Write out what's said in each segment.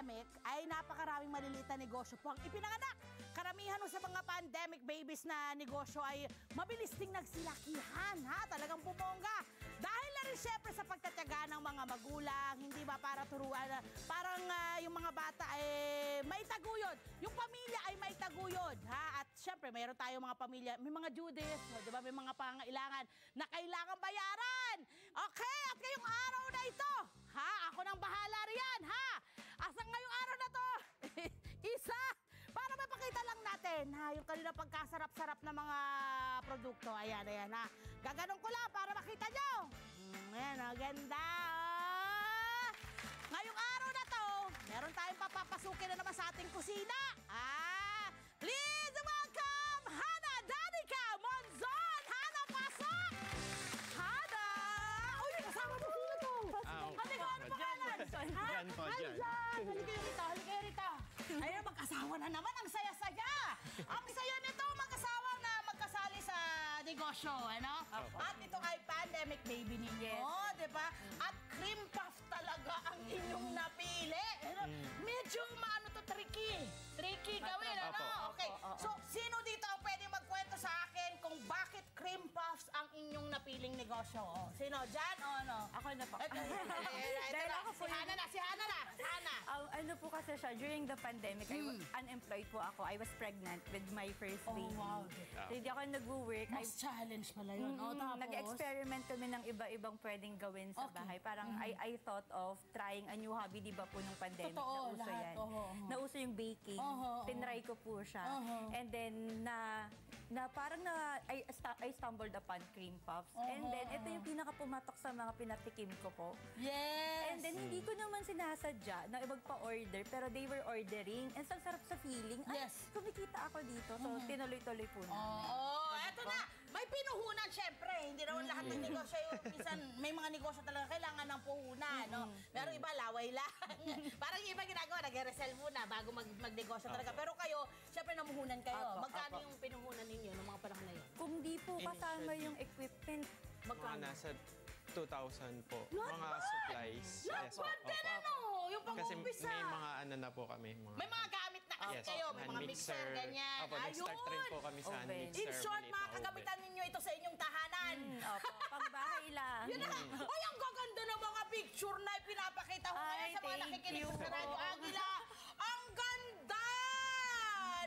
pandemic ay napakaraming maliliit na negosyo po ang ipinanganak. Karamihan sa mga pandemic babies na negosyo ay mabilis ding nagsilakihan, ha? Talagang bumongga. Dahil na rin syempre sa pagtatiyaga ng mga magulang, hindi ba para turuan, parang yung mga bata ay may taguyod. Yung pamilya ay may taguyod, ha? At syempre, mayroon tayong mga pamilya, may mga due dates, di ba? May mga pangailangan na kailangan bayaran. Okay, at ngayong araw na ito, ha? Ako nang bahala riyan, ha? Asa ngayong araw na to? Isa, para mapakita lang natin, ha? Yung kanina pagkasarap-sarap na mga produkto. Ayan, ayan, ha? Gaganong ko lang para makita nyo. Ayan, ganda, oh. Ngayong araw na to, meron tayong papapasukin na naman sa ating kusina. Please welcome Hana Danica Monzon! Hana, pasok! Hana! Uy, kasama mo sino to? Halika, ano pangalan? Jan po, Jan. Halika rito. Ayun, mag-asawa na naman. Ang saya-saya. Ang saya nito, mag-asawa na magkasali sa negosyo, ano? At ito ay pandemic baby ninyo, di ba? At cream puff talaga ang inyong napili. Medyo tricky gawin, ano? Okay, so sino dito ang pwede magkwento sa akin kung bakit cream puffs ang inyong napiling negosyo? Sino? Jan o ano? Ako na po. Dahil ako po si Hana na. Ano po kasi siya, during the pandemic, unemployed po ako. I was pregnant with my first baby. Wow. So, hindi ako nag-work. Mas challenge pala yun. Nag-experiment kami ng iba-ibang pwedeng gawin sa bahay. Parang I thought of trying a new hobby, di ba po nung pandemic? Totoo, nauso lahat. yan. Nauso yung baking. Tinry ko po siya. And then, I stumbled upon cream puffs. And then, ito yung pinaka-pumatok sa mga pinatikim ko po. Yes! And then, hindi ko naman sinasadya na magpa-order, pero they were ordering. And sa sarap sa feeling, Yes. kumikita ako dito. So, tinuloy-tuloy po na. Eto na! May pinuhunan, syempre. Hindi naman lahat ng negosyo. Minsan, may mga negosyo talaga kailangan ng puhunan, no? Pero iba, laway lang. Parang iba ginagawa, nag-resell muna bago magnegosyo talaga. Pero kayo, syempre, namuhunan kayo. Magkano yung pinuhunan ninyo noong mga panahon na yun? Kung di po kasama yung equipment, Mga nasa 2,000 po. Mga supplies. Not bad din, ano? Yung Kasi pang-umpisa. may mga ano na po kami. May mga gamit na kasi kayo. May mga mixer, ganyan. Opo, nag-start rin po kami sa Oven. mixer. In short, maliit mga na kagamitan ninyo ito sa inyong tahanan. opo, pangbahay lang. Yun na nga. Ay, ang gaganda ng mga picture na ipinapakita ko ngayon Ay, sa mga thank nakikinig you. sa Radyo Agila. Ang ganda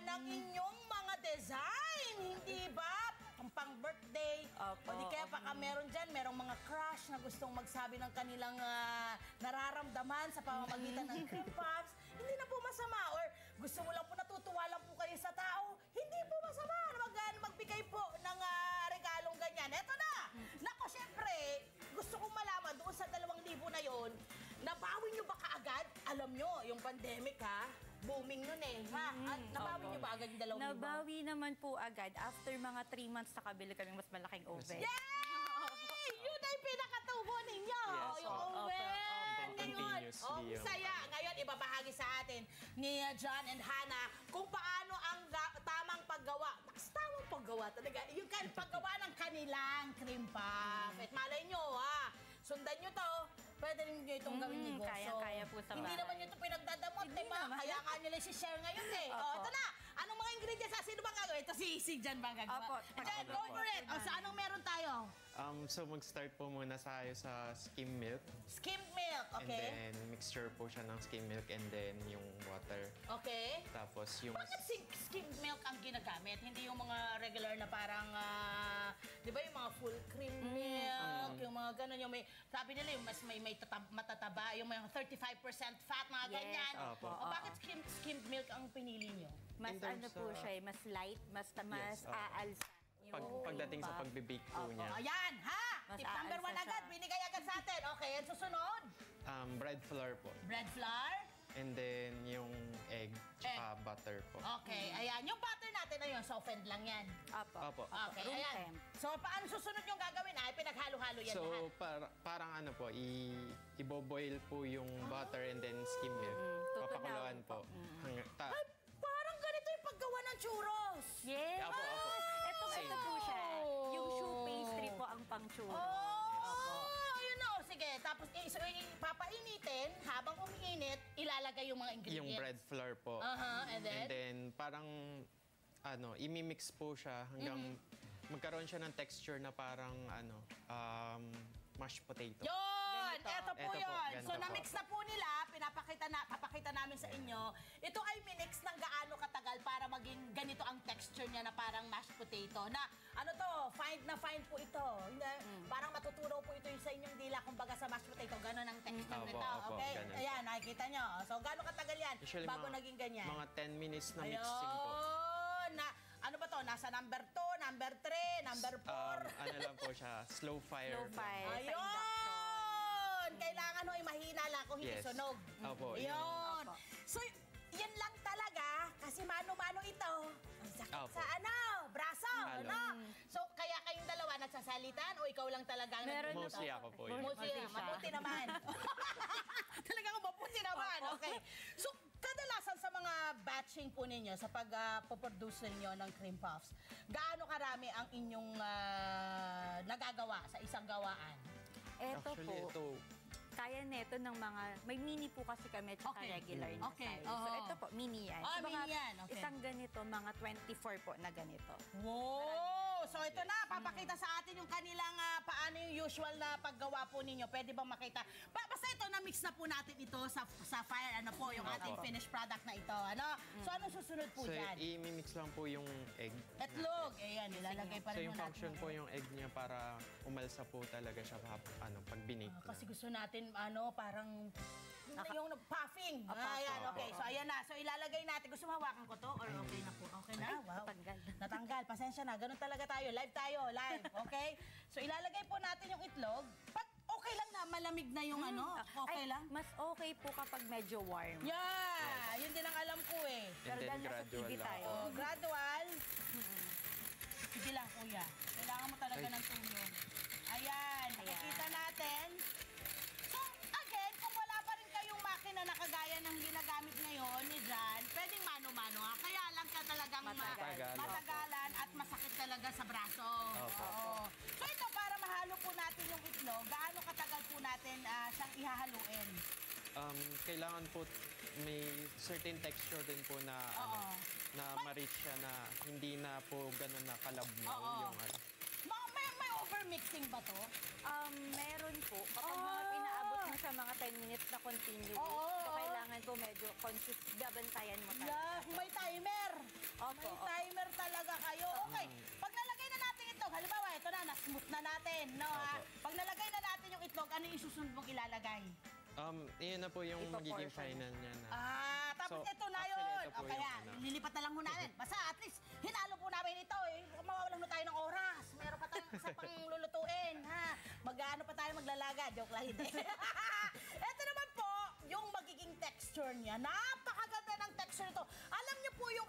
ng inyong mga design, hindi ba? Ang pang-birthday. O Opo. di kaya baka meron dyan, merong mga crush na gustong magsabi ng kanilang nararamdaman sa pamamagitan ng cream puffs. Hindi na po masama. Or gusto mo lang po, natutuwa lang po kayo sa tao. Hindi po masama na magbigay po ng regalong ganyan. Eto na! Nako, syempre, gusto kong malaman doon sa 2,000 na yon, nabawi nyo ba kaagad? Alam nyo, yung pandemic, ha? Booming nun eh, ha? At nabawi nyo ba agad yung 2,000? Nabawi naman po agad. After mga 3 months, nakabili kami mas malaking oven. Yay! Yun ay pinakatubo ninyo! Yes, Yung opo. oven! Ngayon, Continuously, saya! Ngayon, ibabahagi sa atin ni John and Hana kung paano ang tamang paggawa. Tamang paggawa talaga. Yung paggawa ng kanilang cream puff. At malay nyo, ha? Sundan nyo to. Pwede rin nyo itong gawin negosyo. Kaya po sa Hindi bahay. naman nyo ito pinagdadamot, Hindi diba? naman. Kaya nga nila si-share ngayon eh. O, ito na. Anong mga ingredients? Sino bang gagawin? Ito si Jan bang gagawa? Opo. Jan, go for it. O, sa anong meron tayo? So mag-start po muna tayo sa skim milk. Skimmed milk, And okay? then mixture po siya ng skim milk and then yung water. Okay. Tapos yung... Bakit skimmed milk ang ginagamit? Hindi yung mga regular na parang, di ba yung mga full cream milk, yung mga gano'n, yung may, sabi nila yung mas may matataba, yung may 35% fat, mga Yes, ganyan. opo. O bakit skimmed milk ang pinili nyo? Mas In terms ano po sa- siya, mas light, mas Yes, aalsa. Pagdating sa pagbe-bake po niya. Ayan, ha? Mas Tip number 1 aalsa agad, siya. binigay agad sa atin. Okay, and susunod, Bread flour po. bread flour. And then yung egg, tsaka butter po. Okay, ayan. Yung butter natin, ayun, softened lang yan. Opo. Opo. Okay, Room ayan. temp. So, paano susunod yung gagawin? Ay, pinaghalo-halo yan lahat. So, parang ano po, i-boil po yung butter and then skim milk. Tutunaw Papakuluan po. po. Ay, parang ganito yung paggawa ng churros. Yes! Opo, opo. Ito po siya. Yung choux pastry po ang pang churros. Oh, ayun na. sige. Tapos, so, papainitin, habang umiinit, ilalagay yung mga ingredients. Yung bread flour po. And then? Parang, imimix po siya hanggang magkaroon siya ng texture na parang, mashed potato. Yun! Ganito. Eto po Eto po, yun. ganito So, po. na-mix na po nila, papakita namin sa inyo. Ito ay minix ng gaano katagal para maging ganito ang texture niya na parang mashed potato. Na, fine po ito. Hindi, parang matutunaw po ito yung sa inyong dila, kumbaga sa mashed potato. Ganon ang texture Opo, nito. opo, Okay? ganun. Ayan, nakikita nyo. So, gaano katagal yan Usually, bago naging ganyan? Mga 10 minutes na mixing po. Ayun! Ano ba to? Nasa number 2, number 3, number 4? Ano lang po siya, slow fire. Slow fire. lang. Sa induction. Ayun! Kailangan ho'y mahina lang kung hindi Yes. sunog. Opo, Ayun. Opo. So, yan lang talaga kasi mano-mano ito. Ang sakit Opo. sa braso, Halo. So, kaya kayong dalawa nagsasalitan o ikaw lang talaga ang Meron nagluto? Mostly ako po yun. Mostly, Mostly siya. mabuti naman. Talagang mabuti naman. Okay. So, kadalasan sa mga batching po ninyo, sa pag-produce ninyo ng cream puffs, gaano karami ang inyong nagagawa sa isang gawaan? Ito Actually, po. ito, Kaya neto ng mga, may mini po kasi kami at saka Okay. regular na Okay, size. So oo. ito po, mini yan. Ah, So, mini yan, okay. Isang ganito, mga 24 po na ganito. Wow! So ito na, papakita sa atin yung kanilang paano yung usual na paggawa po ninyo. Pwede ba makita? Basta ito, na-mix na po natin ito sa fire, yung ating finished product na ito. So anong susunod po so dyan? imimix lang po yung egg. Etlog. Ayan, ilalagay pa So rin yung mo natin. function po yung egg niya para umalsa po talaga siya pag binake na. Kasi gusto natin, parang yung puffing. Puffing. Ayan, okay. So ayan na. So ilalagay natin. Gusto mo hawakan ko to? Or okay na po? Okay na? Wow. natanggal. Natanggal. Pasensya na. Ganun talaga tayo. Live tayo. Live. Okay? So ilalagay po natin yung itlog. Okay lang na malamig na yung okay Ay, lang? Mas okay po kapag medyo warm. Yeah! Yun din ang alam ko eh. And then dahil nasa gradual TV lang tayo. po. Oh, gradual. Sige lang, kuya. Kailangan mo talaga ng tulong. Ayan. Nakikita natin. So, again, kung wala pa rin kayong makina na kagaya ng ginagamit ngayon ni Jan, pwedeng mano-mano ha. Kaya lang ka talagang Matagal. matagalan at masakit talaga sa braso. Opo. Oo. So, ito para mahalo po natin yung itlog, gaano katagal po natin siyang ihahaluin? Kailangan po may certain texture din po na na ma-reach siya na hindi na po ganun na kalabnaw Oo. yung May overmixing ba to? Meron po. Kapag mga pinaabot mo sa mga 10 minutes na continuous, Oo. so kailangan po medyo gabantayan mo talaga. Yeah, may timer. Opo, May opo. timer talaga kayo. Okay, pag nalagay na natin itlog, halimbawa, ito na-smooth na natin, no ha? Opo. Pag nalagay na natin yung itlog, ano yung susunod mong ilalagay? Iyon na po yung magiging Ipo-portion. final niya na. Tapos So, ito na actually, yun. ito po O kaya, yung ano. lilipat na lang ho natin. Basta at least, hinalo po namin ito eh. Mawawalan mo tayo ng oras. Meron pa tayong isa pang lulutuin, ha? Mag-ano pa tayo maglalaga. Joke lang, hindi. Ito naman po, yung magiging texture niya. Napakaganda ng texture nito. Alam niyo po yung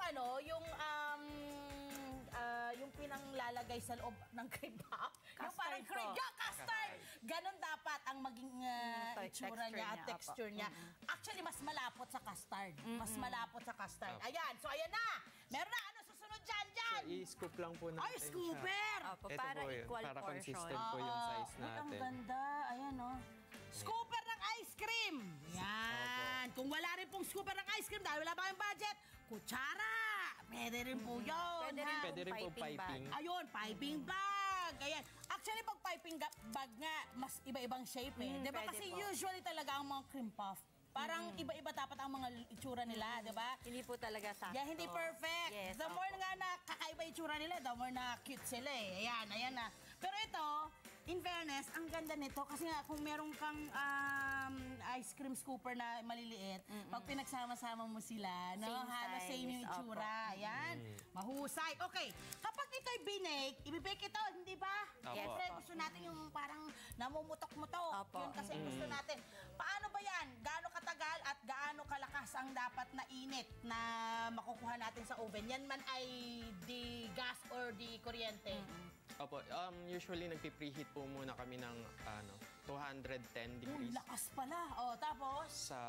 yung pinanglalagay sa loob ng cream puff. Yung Custard parang cream. po. Yeah, custard! Ganon dapat ang maging itsura texture niya at niya, texture niya. Actually, mas malapot sa custard. Mas malapot sa custard. Opo. Ayan, so ayan na. Meron na. Ano susunod dyan, dyan? So, i-scoop lang po natin Ay, scooper! Opo, Ito para po yun, equal para portion. consistent po yung size Ay, ang natin. ganda. Ayan, oh. Scooper ng ice cream. Yan. Kung wala rin pong scooper ng ice cream dahil wala pa kayong budget, kutsara. Pwede rin po yun. Pwede rin ha? Pwede rin po Piping bag. piping. Ayun, piping bag. Ayan. Actually, pag piping bag nga, mas iba-ibang shape eh. Mm, Di ba? pwede Kasi po. usually talaga ang mga cream puff, parang iba-iba dapat ang mga itsura nila, di ba? Hindi po talaga sakto. Yeah, hindi perfect. Yes, The more opo. nga na kakaiba itsura nila, the more na cute sila eh. Ayan, ayan na. Pero ito, in fairness, ang ganda nito kasi nga kung meron kang ice cream scooper na maliliit, pag pinagsama-sama mo sila, no, Same halos size, same yung itsura. Ayan, mahusay. Okay, kapag ito'y binake, ibibake ito, hindi ba? Opo. Siyempre, gusto natin yung parang namumutok-mutok. Opo. Yun kasi gusto natin. Paano ba yan? Gaano katagal at gaano kalakas ang dapat na init na makukuha natin sa oven? Yan man ay di gas or di kuryente. Opo, usually nagpi-preheat po muna kami ng 210 Uy, degrees lakas pala. O, tapos? sa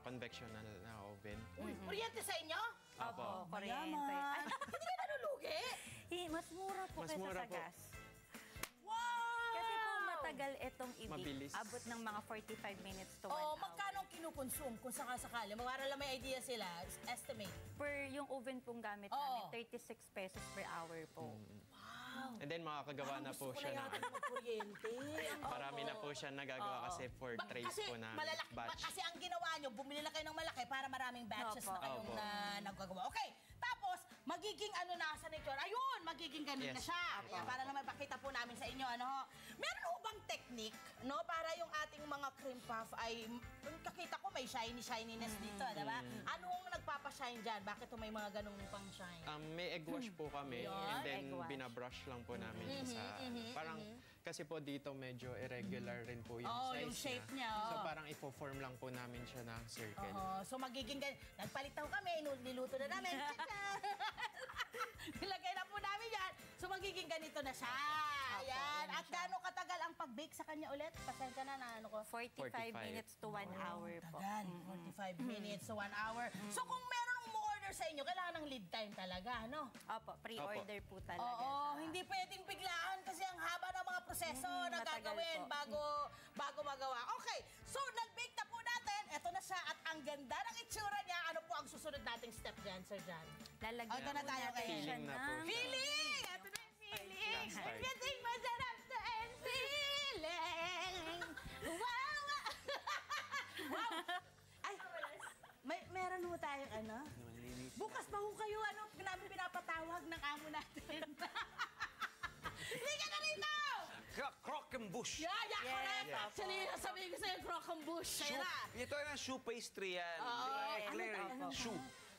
convectional na oven. Uy, kuryente sa inyo? Opo. Kuryente. Mayaman. Hindi ka nalulugi? Mas mura po Mas kaysa mura sa po. gas. Wow! Kasi po matagal matagal itong Mabilis. abot ng mga 45 minutes to 1 Oo, hour. magkano ang kinukonsume kung sakasakali? Para lang may idea sila, estimate. Per yung oven pong gamit Oo. namin, 36 pesos per hour po. And then makakagawa na po siya na. na. Magkuryente. Marami na po siya nagagawa kasi for trays Kasi po na malalaki, batch. kasi ang ginawa nyo, bumili lang kayo ng malaki para maraming batches Opo. na kayong Opo. na nagagawa. Okay, tapos magiging ano na sa nature. Ayun, magiging ganun na Yes. siya. Opo. Ayan, para naman pakita po namin sa inyo. Ano, ho? Meron ho bang technique, no, para yung ating mga cream puff ay, kakita ko may shininess dito, diba? Anong nagpapashine dyan? Bakit may mga ganung pang shine? May egg wash po kami Yun, and then egg wash. binabrush lang po namin siya sa parang kasi po dito medyo irregular rin po yung Oo, size yung shape niya, So oo. parang ifo-form lang po namin siya na circle. So magiging ganun. Nagpalit na ho kami, niluto na namin. Nilagay na po namin yan. So magiging ganito na siya. Ayan. At gaano katagal ang pag-bake sa kanya ulit? Pasensya na ano ko. 45 45. minutes to 1 hour po. Tagal. 45 minutes to 1 hour. So kung meron umu-order sa inyo, kailangan ng lead time talaga, ano? Opo, pre-order po talaga Oo, siya. hindi pwedeng biglaan kasi ang haba ng mga proseso na matagal gagawin po. bago magawa. Okay, so nag-bake na po natin. Ito na siya at ang ganda ng itsura niya. Ano po ang susunod nating step dyan, Sir John? Lalagyan Ito na po tayo natin ngayon. siya Feeling na po ng... siya. Feeling! Ito na yung feeling! Start. Everything masarap to and feeling! Wow! Wow! Ay, meron mo tayong ano? Bukas pa ho kayo, ano, namin pinapatawag ng amo natin. Hindi ka na rito! Crock and bush. Yeah, Yes, correct. opo. Actually, sabihin ko sa'yo, crock and bush. Kaya na. Ito yung shoe pastry yan. Eclair. ano? Shoe.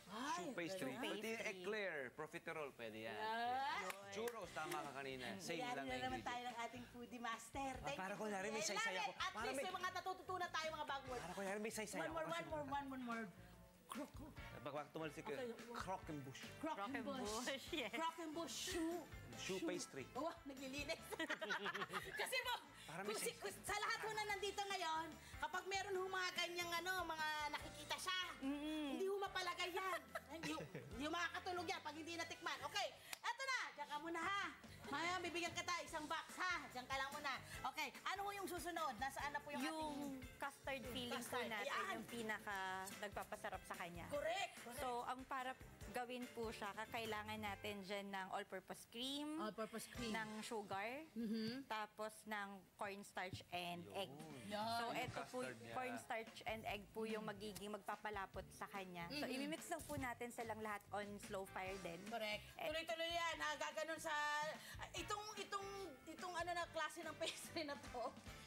Ay, Shoe pastry. shoe Pati pastry. eclair, profiterole, pwede yan. Churros, tama ka kanina. Same Yan lang na na naman tayo ingredient. ng ating foodie master. Thank para you. kunyari may I saysay love ako. it. At Para least may- may mga natututunan tayo mga bagong words. Para kunyari may saysay One ako. more, kasi one more. Crock, Pag tumalsik ko, Okay. crock and bush. crock and bush. yes. Crock and bush shoe. Shoe pastry. Oh, naglilinis. Kasi mo, Para may sa lahat ho na nandito ngayon, kapag meron ho mga kanyang mga nakikita siya, hindi ho mapalagay yan. Hindi ho makakatulog yan pag hindi natikman. Okay, eto na, diyan ka muna ha. Maya, bibigyan kita isang box ha. Diyan ka lang muna. Okay, ano ho yung susunod? Nasaan na po yung, Yung ating... custard filling po Custard, natin, ayan. yung pinaka nagpapasarap sa kanya. Correct. So, ang para gawin po siya, kakailangan natin dyan ng all-purpose cream, All-purpose cream. ng sugar, tapos ng cornstarch and egg. So, Yung ito po, custard niya. cornstarch and egg po yung magiging magpapalapot sa kanya. So, imimix lang po natin silang lahat on slow fire din. Correct. Tuloy-tuloy yan. Gaganon sa... Itong ano na klase ng pastry na to.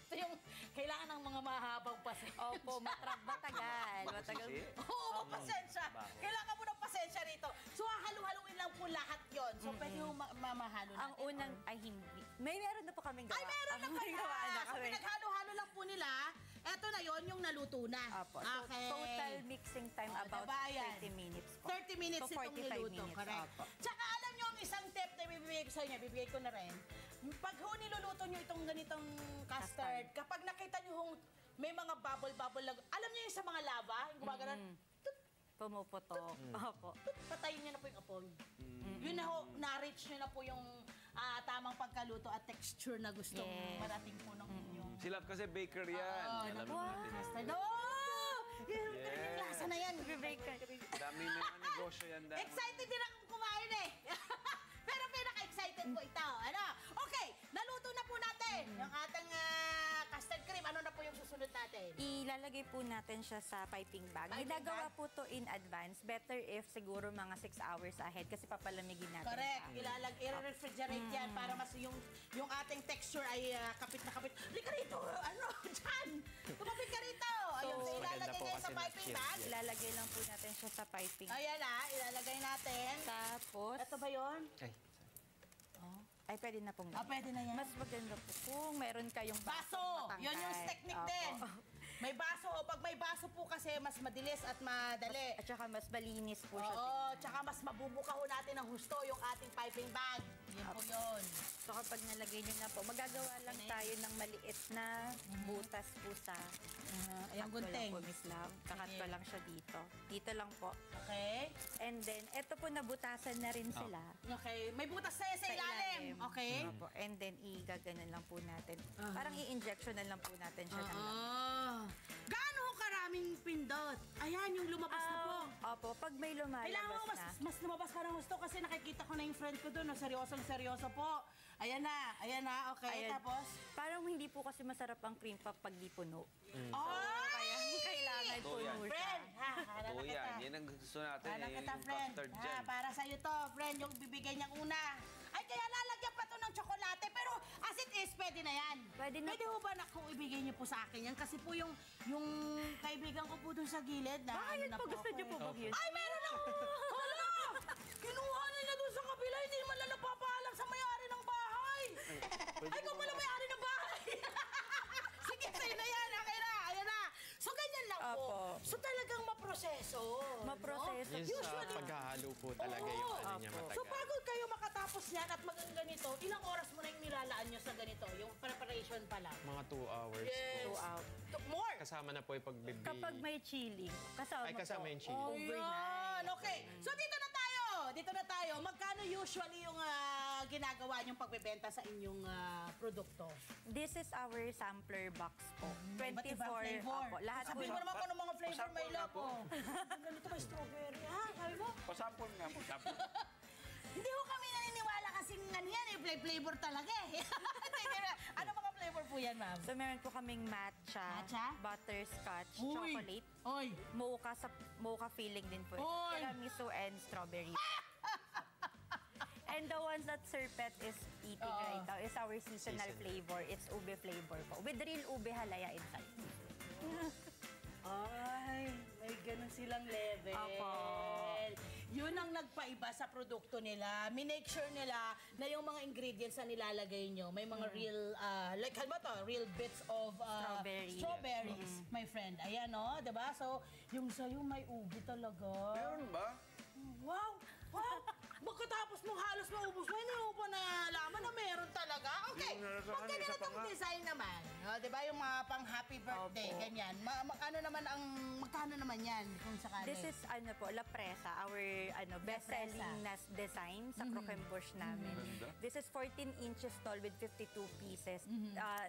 Ito yung kailangan ng mga mahabang pasensya. Opo, matagal. Matagal. Oo, pasensya. Kailangan mo ng pasensya rito. So, halu-haluin lang po lahat yon. So, pwede mo mamahalo natin. Ang unang, ay hindi. Meron na po kaming gawa. Ay, meron na May gawa pala. na So, kami. pinaghalo-halo lang po nila. Eto na yon yung naluto na. Opo. So, total mixing time Oh, about diba yan? 30 minutes po. 30 minutes So, itong 45 niluto. minutes. Correct. Opo. Tsaka alam nyo ang isang tip na ibibigay ko sa inyo, bibigay ko na rin. Pag ho niluluto nyo itong ganitong custard, kapag nakita nyo hong may mga bubble-bubble lang, alam nyo yung sa mga lava, yung gumaganon, Pumuputok. Opo. patayin nyo na po yung apoy. Yun na ho, na-reach nyo na po yung tamang pagkaluto at texture na gustong Yes. marating po ng inyong Sila kasi baker yan. Alam natin. custard. Oh! Yung Yes. klasa na yan. Bibake ka. Dami na mga negosyo yan. Excited din akong kumain eh. Pero pinaka-excited po ito. Ano? Okay, naluto na po natin yung ating custard cream. Ano na po yung susunod natin? Ilalagay po natin siya sa piping bag. Piping Ginagawa bag? po to in advance. Better if siguro mga 6 hours ahead kasi papalamigin natin Correct. siya. I-refrigerate yan para mas yung ating texture ay kapit na kapit. Halika rito! Ano? Diyan! Tumapit ka rito! Ayun, so, maganda ilalagay po kayo kasi sa piping na-skip bag. yan. Ilalagay lang po natin siya sa piping. Ayan ilalagay natin. Tapos, Ito ba yun? ay pwede na pong Pwede na yan. Mas maganda po kung meron kayong Baso! matangkad. Yun yung technique Opo. din. May baso ho. Pag may baso po kasi, mas madilis at madali. At saka mas malinis po siya. Oo, tsaka mas mabubuka ho natin ng husto yung ating piping bag. Yun po yun. So kapag nalagay nyo na po, magagawa lang tayo ng maliit na butas po sa Ayan, cut ko lang gunting. po, Miss Love. Kakat ko lang siya dito. Dito lang po. Okay. And then, eto po nabutasan na rin sila. Okay. May butas na yan sa ilalim. Okay. Opo. And then, igaganon lang po natin. Parang i-injection na lang po natin siya ng lang. Gaano ho karaming pindot? Ayan, yung lumabas na po. Opo, pag may lumalabas Kailangan mo mas lumabas pa ng gusto kasi nakikita ko na yung friend ko doon. Seryosong-seryoso po. Ayan na. Okay, Ayan. tapos? Parang hindi po kasi masarap ang cream puff pag di puno. Ay! Kailangan Totoo yan. puno siya. Friend, hanap Oo kita. yan. Yan ang gusto natin. Hanap Eh, kita, yung friend. custard dyan. Para sa'yo to, friend, yung bibigay niyang una. Ay, kaya lalagyan pa to ng tsokolate. Pero as it is, pwede na yan. Pwede na. Pwede ho ba na kung ibigay niyo po sa akin yan? Kasi po yung kaibigan ko po dun sa gilid na Baka yun na po, gusto ako niyo po eh. bang yun? Ay, meron ako! Hala! Kinuha nila dun sa kabila, hindi naman lang napapaalam sa may-ari ng bahay. Ay, ikaw pala may-ari ng bahay. Sige, sa'yo na yan. Okay na, ayan na. So, ganyan lang po. Opo. So, talagang maproseso. Maproseso. No? Yung sa paghahalo po talaga yung ano niya So, matagal. bago kayo makatapos yan at maging ganito, ilang oras mo na yung nilalaan nyo sa ganito? Yung preparation pa lang? Mga 2 hours Yes. po. 2 out. More! Kasama na po yung pagbibi. Kapag may chilling, kasama Ay, kasama po. yung chilling. Ayan, okay. So, dito na tayo. Magkano usually yung ginagawa nyong pagbebenta sa inyong produkto? This is our sampler box po. Iba't ibang 24. flavor. Opo, lahat po. Sabihin mo naman kung anong mga flavor Pasample may nga love po. po. Ganito may strawberry, ha? Sabi mo? Pasapon nga po. Pasapon. Hindi ko kami naniniwala kasing ano yan flavor talaga eh. Ano mga flavor po yan, ma'am? So, meron po kaming matcha, Matcha? butterscotch, Uy. chocolate, Oy! mocha filling din po. Oy. Tiramisu and strawberry. And the ones that Sir Pet is eating right now is our seasonal flavor. It's ube flavor po. With real ube halaya inside. Ay, may ganun silang level. Opo. Yun ang nagpaiba sa produkto nila. Minake sure nila na yung mga ingredients na nilalagay nyo, may mga real, like, halimbawa to, real bits of strawberries, my friend. Ayan, no? Diba? So, yung sa'yo may ubi talaga. Meron ba? Wow! Wow! Magkatapos mo halos maubos mo, hindi mo pa nalaman na meron talaga. Okay, pag ganyan itong design naman, no, di ba yung mga pang happy birthday, Opo. ganyan, magkano naman yan kung sakali? This is ano po, La Presa, our best-selling na design sa Croquembouche namin. This is 14 inches tall with 52 pieces.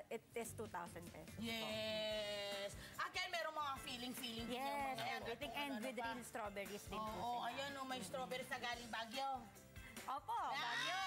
It is 2,000 pesos po. Yes! Again, merong mga feeling din yung Yes, mga everything. And with pa. real strawberries din po Oo, sila. ayan, may strawberries na galing Baguio. Opo, Baguio!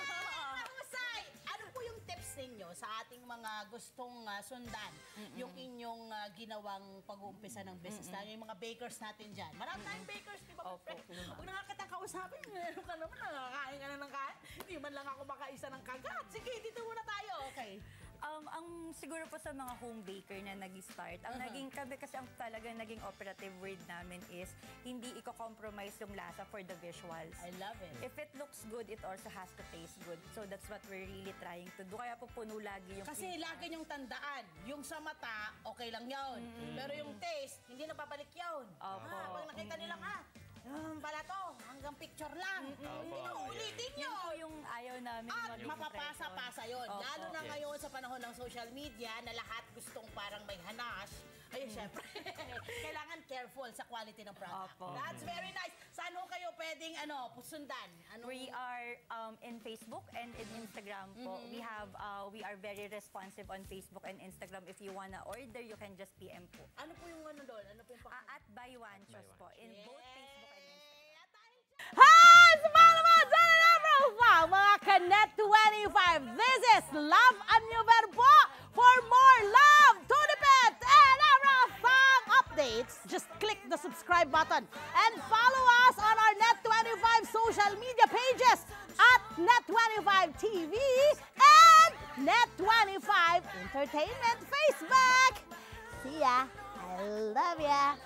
Mahusay! Ano po yung tips ninyo sa ating mga gustong sundan yung inyong ginawang pag-uumpisa ng business na yung mga bakers natin dyan? Marami tayong bakers, di ba? Opo. Huwag nakakatang kausapin, meron ka naman, nakakain ka na ng kain. Hindi man lang ako makaisa ng kagat. Sige, dito muna tayo. Okay. Ang siguro po sa mga home baker na nag-start, ang naging kami kasi ang talagang naging operative word namin is hindi i-compromise yung lasa for the visuals. I love it. If it looks good, it also has to taste good. So that's what we're really trying to do. Kaya po puno lagi yung Kasi lagi niyong tandaan, yung sa mata, okay lang yun. Pero yung taste, hindi na babalik yun. Opo. Pag nakita nilang, pala to, hanggang picture lang. Hindi na ulitin Yun yun. po yung ayaw namin At maging mapapasa-pasa yun. Opo. Lalo na Yes. ngayon sa panahon ng social media na lahat gustong parang may hanas. Ayun, syempre, kailangan careful sa quality ng product. Opo. That's very nice. Saan ho kayo pwedeng sundan? We are in Facebook and in Instagram po. We are very responsive on Facebook and Instagram. If you wanna order, you can just PM po. Ano po yung doon? Ano po yung At Buy One Chos po in both Facebook and Instagram. Hi! Sa mga dyan na profile, mga Kanet 25. This is Love Anyo Verbo. For more love to the pet and everything updates, just click the subscribe button and follow us on our Net25 social media pages at Net25 TV and Net25 Entertainment Facebook. See ya. I love ya.